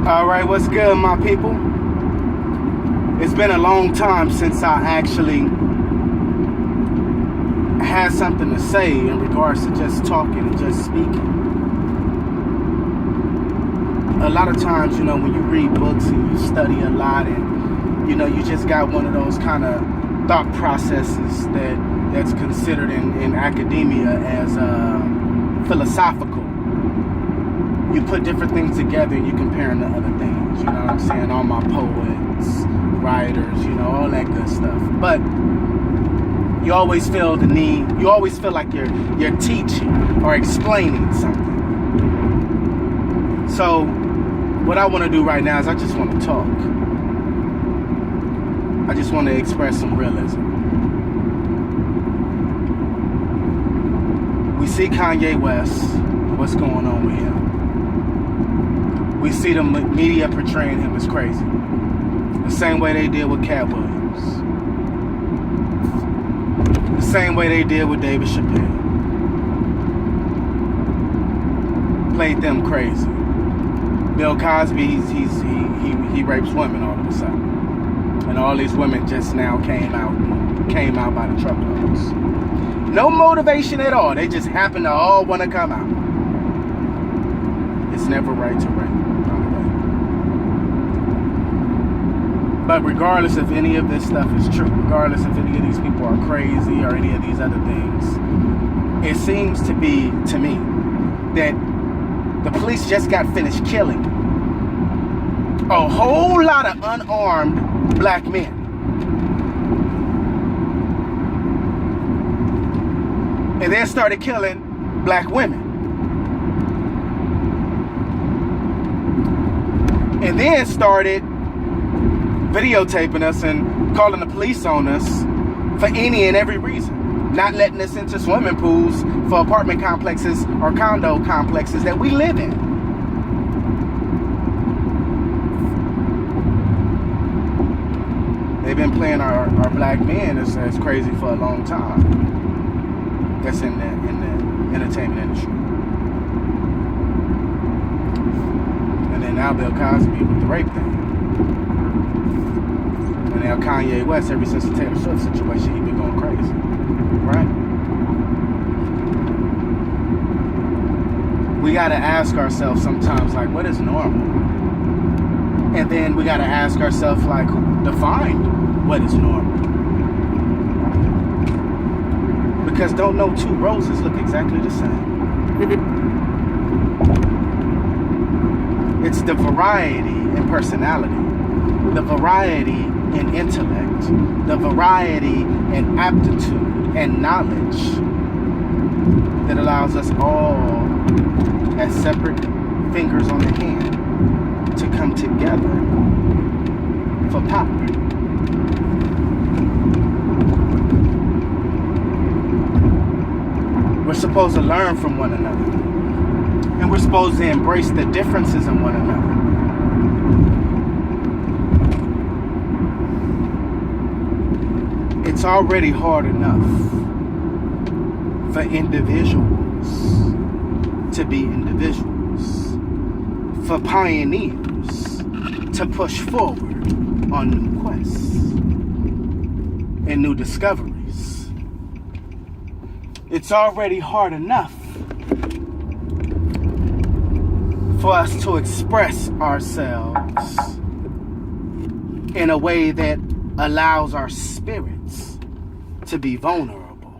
All right, what's good, my people? It's been a long time since I actually had something to say in regards to just talking and just speaking. A lot of times, when you read books and you study a lot and, you just got one of those kind of thought processes that's considered in academia as philosophical. You put different things together and you compare them to other things. You know what I'm saying? All my poets, writers, all that good stuff. But you always feel the need. You always feel like you're teaching or explaining something. So what I want to do right now is I just want to talk. I just want to express some realism. We see Kanye West, what's going on with him. We see the media portraying him as crazy. The same way they did with Cat Williams. The same way they did with David Chappelle. Played them crazy. Bill Cosby, he rapes women all of a sudden. And all these women just now came out by the truckloads. No motivation at all. They just happen to all want to come out. It's never right to rape. But regardless if any of this stuff is true, regardless if any of these people are crazy or any of these other things, it seems to be, to me, that the police just got finished killing a whole lot of unarmed black men. And then started killing black women. And then started videotaping us and calling the police on us for any and every reason. Not letting us into swimming pools for apartment complexes or condo complexes that we live in. They've been playing our black men as crazy for a long time. That's in the entertainment industry. And then now Bill Cosby with the rape thing. And now Kanye West, ever since the Taylor Swift situation, he been going crazy, right? We gotta ask ourselves sometimes, like, what is normal? And then we gotta ask ourselves, like, who defined what is normal? Because don't know two roses look exactly the same. It's the variety in personality, the variety in intellect, the variety in aptitude and knowledge that allows us all as separate fingers on the hand to come together for power. We're supposed to learn from one another. And we're supposed to embrace the differences in one another. It's already hard enough for individuals to be individuals, for pioneers to push forward on new quests and new discoveries. It's already hard enough for us to express ourselves in a way that allows our spirits to be vulnerable.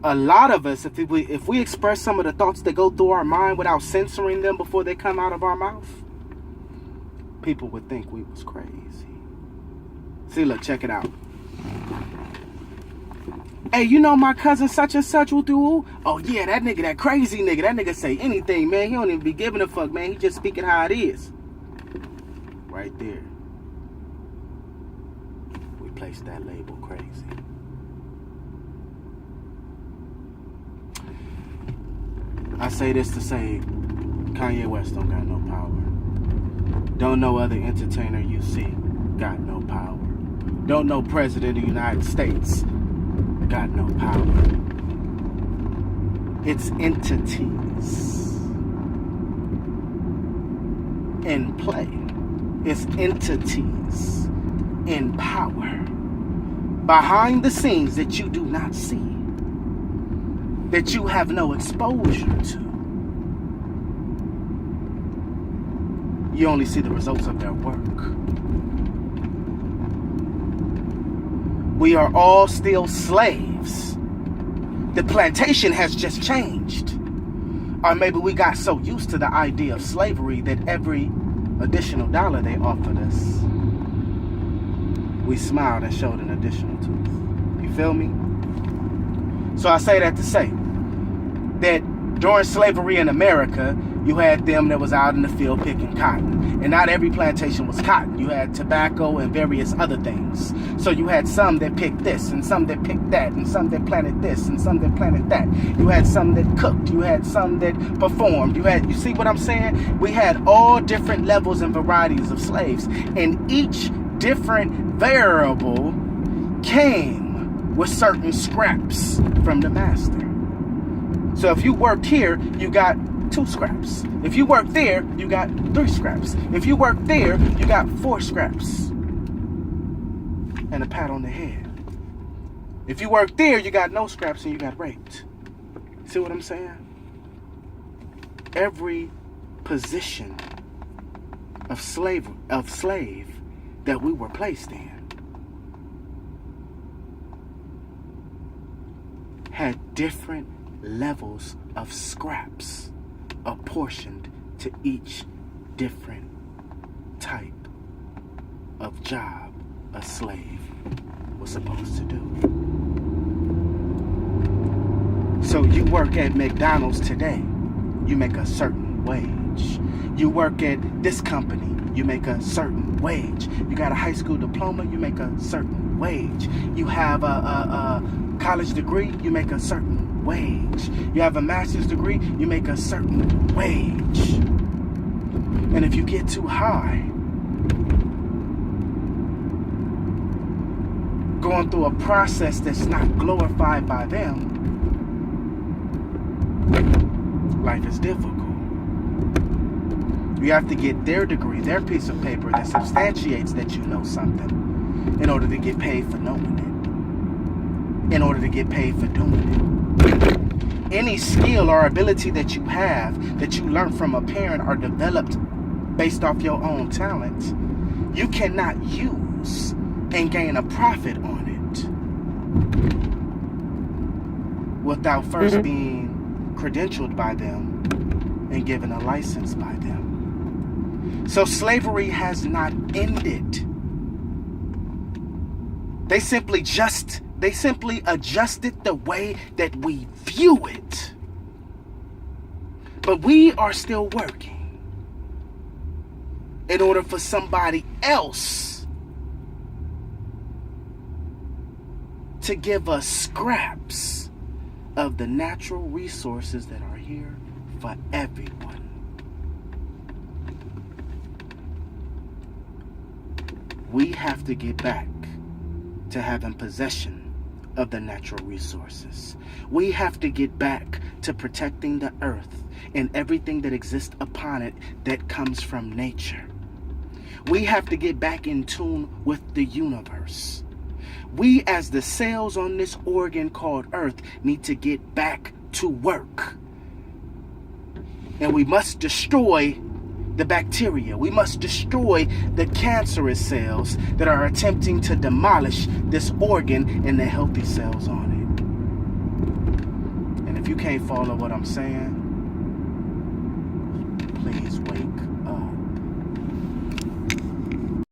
A lot of us, if we express some of the thoughts that go through our mind without censoring them before they come out of our mouth, people would think we was crazy. See, look, check it out. Hey, my cousin such and such with you? Oh yeah, that nigga, that crazy nigga. That nigga say anything, man. He don't even be giving a fuck, man. He just speaking how it is. Right there. We placed that label crazy. I say this to say Kanye West don't got no power. Don't no other entertainer you see got no power. Don't no president of the United States got no power. It's entities. in play. It's entities in power behind the scenes that you do not see, that you have no exposure to. You only see the results of their work. We are all still slaves. The plantation has just changed. Or maybe we got so used to the idea of slavery that every additional dollar they offered us, we smiled and showed an additional tooth. You feel me? So I say that to say that during slavery in America, you had them that was out in the field picking cotton. And not every plantation was cotton. You had tobacco and various other things. So you had some that picked this, and some that picked that, and some that planted this, and some that planted that. You had some that cooked. You had some that performed. You see what I'm saying? We had all different levels and varieties of slaves. And each different variable came with certain scraps from the master. So if you worked here, you got 2 scraps. If you worked there, you got 3 scraps. If you worked there, you got 4 scraps. And a pat on the head. If you worked there, you got no scraps and you got raped. See what I'm saying? Every position of slave that we were placed in had different levels of scraps apportioned to each different type of job a slave was supposed to do. So you work at McDonald's today, you make a certain wage. You work at this company, you make a certain wage. You got a high school diploma, you make a certain wage. You have a college degree, you make a certain wage. You have a master's degree, you make a certain wage. And if you get too high, going through a process that's not glorified by them, life is difficult. You have to get their degree, their piece of paper that substantiates that you know something in order to get paid for knowing it, in order to get paid for doing it. Any skill or ability that you have, that you learn from a parent or developed based off your own talent, you cannot use and gain a profit on it without first being credentialed by them and given a license by them. So slavery has not ended. They simply adjusted the way that we view it. But we are still working in order for somebody else to give us scraps of the natural resources that are here for everyone. We have to get back to having possession of the natural resources. We have to get back to protecting the earth and everything that exists upon it that comes from nature. We have to get back in tune with the universe. We, as the cells on this organ called Earth, need to get back to work. And we must destroy the bacteria. We must destroy the cancerous cells that are attempting to demolish this organ and the healthy cells on it. And if you can't follow what I'm saying, please wait.